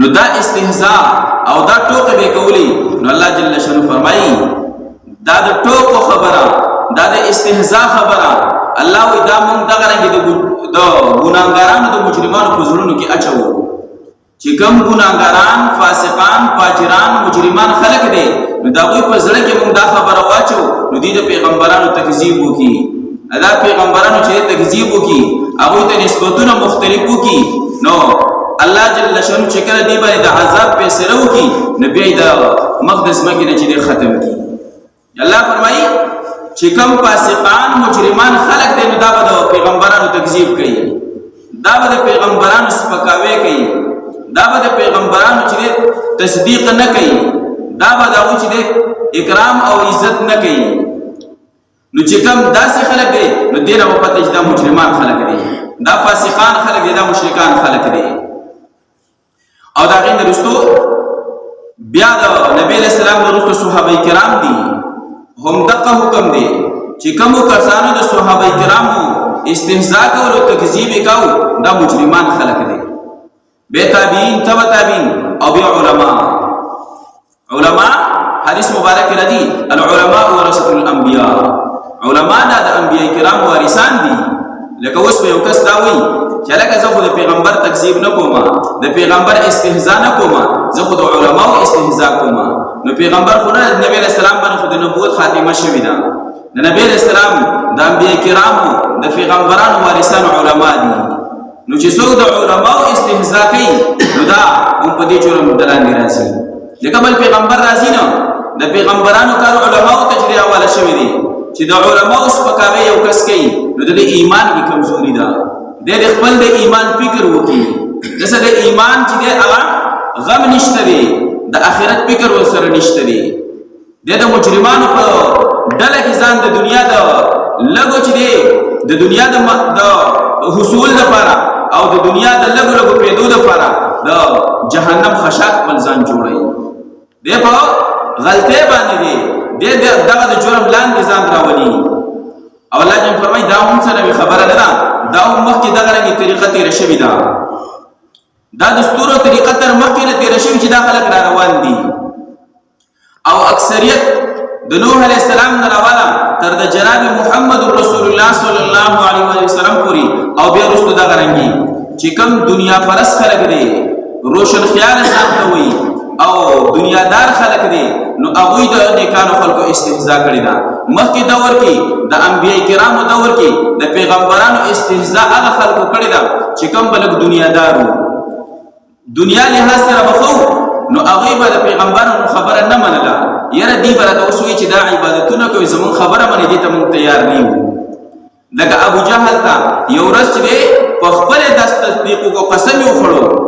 نو دا استهزاء او دا ټوکې به کولی. نو الله جل شانه فرمایي دا د ټوکو خبره، دا د استهزاء خبره الله وی دا مونږ دغه رنګ د ګناهګارانو د مجرمانو په زړونو کې اچو چې کوم ګناهګاران، فاسقان، فاجران، مجرمان خلق دي، نو دا وی په زړه کې مونږ دا خبره واچو نو دې د پیغمبرانو تکذیب وکي. دا پیغمبرانو چې تکذیب وکي هغه ته نسبتونه مختلف وکي، نو الله جل شانه چې کله دی باندې د عذاب فیصله وکي نو بیا د مقدس مکه نه چې ختم کی. الله فرمایي چې کوم فاسقان، مجرمان خلق دي نو دا به د پیغمبرانو تکذیب کوي، دا به د پیغمبرانو سپکاوی کوي، دا به د پیغمبرانو چې تصدیق نه کوي، دا به دا چې اکرام او عزت نه کوي. نو چې کوم داسې خلق دي نو دینه په پته چې دا مجرمان خلق دي، دا فاسقان خلق دي، دا مشرکان خلق دي. او دا غین رستو بیا د نبی علیہ السلام د رستو صحابه کرام دي هم دغه حکم دی چې کوم کسانو د صحابه کرامو استهزاء کول او تکذیب کاو دا مجرمان خلق دي. به تابعین، تبع تابعین او بیا علما حدیث مبارک راځي العلماء ورثه الانبیاء، علما دا د انبیاء کرام وارثان دي. لکه اوس په یو کس دا وایي چې لکه زه خو د پیغمبر تکذیب نه کوم، د پیغمبر استهزاء نه کوم، زه خو د علماو استهزاء کوم. نو پیغمبر خو نه نبی علیہ السلام باندې خو د نبوت خاتمه شوې ده، د نبی علیہ السلام د انبیاء کرامو د پیغمبرانو وارثان علما دي. نو چې څوک د علماو استهزاء کوي نو دا هم په دې جرم دلاندې راځي. لکه بل پیغمبر راځي نه د پیغمبرانو کار علماو ته چې حواله شوی دي چې د علماو سپکاوی یو کس کوي نو د ایمان کې کمزوري ده، د خپل د ایمان فکر وکړي، دسه د ایمان چې هغه غم نشته دی، د آخرت فکر ورسره نشته دی. د مجرمانو په ډله کې ځان د دنیا د لګو چې دی د دنیا د حصول لپاره او د دنیا د لګو پیدو لپاره د جهنم خشاک خپل ځان جوړوي. دی په غلطۍ باندې دی دغه د جرم لاندې ځان راولي. او الله جل فرمایي دا هم څه نوې خبره نه ده، دا هم مخکې دغه رنګې طریقه تېره شوې ده، دا دستور طریقه تر مخکې نه تېره شوې چې دا خلک را روان دي. او اکثریت د نوح علیه السلام نه راواله تر د جناب محمد رسول الله صلی الله علیه وسلم پورې او بیا وروسته دغه رنګې چې کوم دنیا پرست خلک دي، روشن خیال ځان ته وایي او دنیادار خلق دي، نو هغوی د نیکانو خلکو استهزاء کړې ده. مخکې دور کې د انبیاء کرامو دور کې د پیغمبرانو استهزاء هغه خلکو کړې ده چې کوم بلک دنیادار وو، دنیا لحاظ سره بخو نو هغوی به د پیغمبرانو خبره نه منله. یاره دی به راته اوس وایي چې دا عبادتونه کوي زمونږ خبره منې دې ته مونږ تیار نه یو. لکه ابو جهل ته یو ورځ چې دی په خپل داس تصدیق وکړو،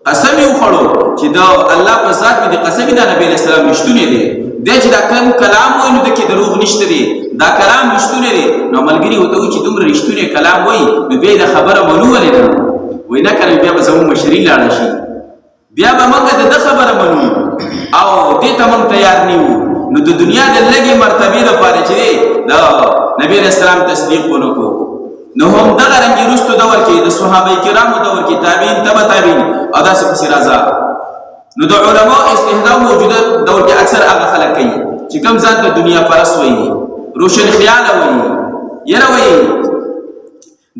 قسم یې وخوړو چې دا الله په ذات باندې قسم دی نبی علیہ السلام رښتونی دی، دی چې دا کوم کلام وایي نو دکې دروغ نشته دی، دا کلام رښتونی دی. نو ملګري ورته وایي چې دومره رښتونی کلام وایي نو بیا د خبره منو ولې نه وایي نه کنه بیا به زموږ مشري لاړه شي، بیا به موږ د خبره منو او دې ته موږ تیار نه یو. نو د دنیا د لږې مرتبې لپاره چې دی د نبی علیہ السلام تصدیق ونه کړو. نو هم دغه رنګې وروستو دور کې د صحابه کرامو دور کې تابعین، تبع تابعین او داسې پسې راځه. نو د علماء استهزاء موجوده دور کې اکثر هغه خلک کوي چې کوم ځان ته دنیا پرست وایي، روشن خیاله وایي. یره وایي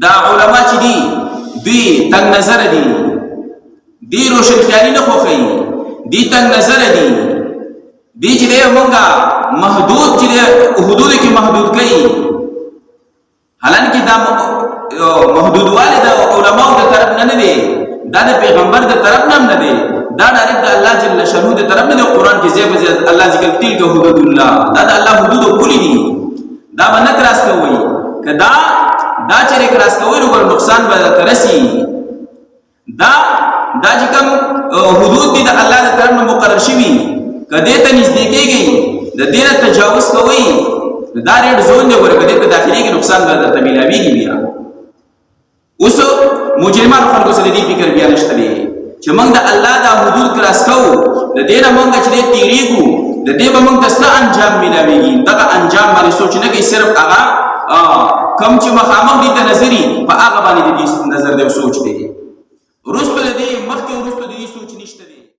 دا علما چې دي دوی تنګ نظره دي، دی روشن خیالي نه خوښوي، دی تنګ نظره دي، دی چې دی مونږه محدود چې دی حدودو کې محدود کوي. حالانکه دا محدودوالی د علماو د طرف نه دی، دا د پیغمبر د طرف نه دی، دا ډایرکټ د الله جل شانه د طرف نه دی. قرآن کې ځای په ځای الله ذکر تلک حدود الله، دا د الله حدود پولی دي، دا به نه کراس کوي. که دا چې کراس کوي نو نقصان به ترسي. دا چې کوم حدود دي د الله د طرف نه مقرر شوي، که دې ته نږدې کېږي د دې نه تجاوز کوي دا ریډ زون دی، ورکه دې ته داخلي کې نقصان به درته ملاویږي. بیا اوس مجرمان خلکو سره دې فکر بیا نشته دی چې موږ د الله دا حدود کراس کوو، د دې نه موږ چې تیریږو د دې به موږ ته څه انجام ملاویږي. دغه انجام باندې سوچ نه کوي، صرف هغه کم چې مخامخ دي ته نظري په هغه باندې دې نظر دی سوچ دی. وروسته د دې مخکې وروسته د دې سوچ نشته دی